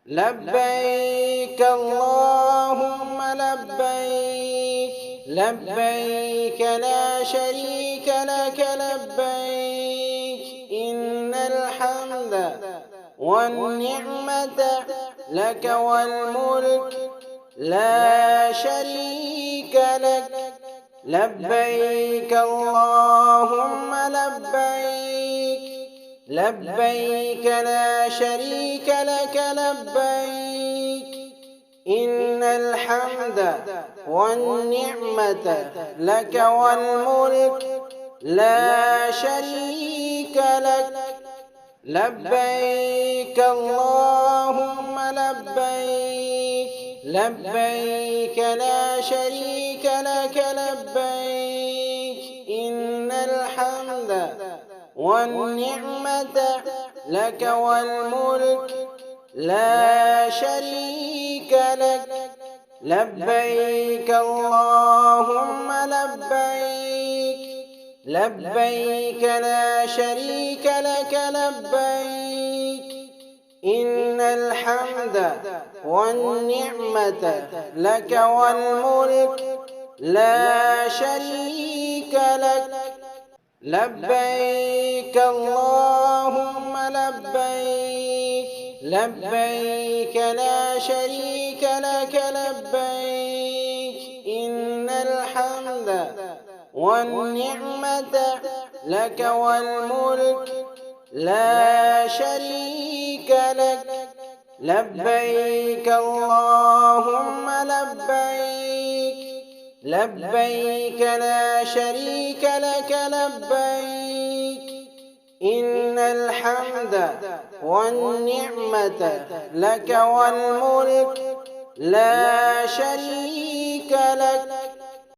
لبيك اللهم لبيك، لبيك لا شريك لك لبيك، إن الحمد والنعمة لك والملك لا شريك لك. لبيك اللهم لبيك، لبيك لا شريك لك لبيك، إن الحمد والنعمة لك والملك لا شريك لك. لبيك اللهم لبيك، لبيك لا شريك لك لبيك، إن الحمد والنعمة لك والملك لا شريك لك. لبيك اللهم لبيك، لبيك لا شريك لك لبيك، إن الحمد والنعمة لك والملك لا شريك لك. لبيك اللهم لبيك، لبيك لا شريك لك لبيك، إن الحمد والنعمة لك والملك لا شريك لك. لبيك اللهم لبيك، لبيك لا شريك لك لبيك، إن الحمد والنعمة لك والملك لا شريك لك.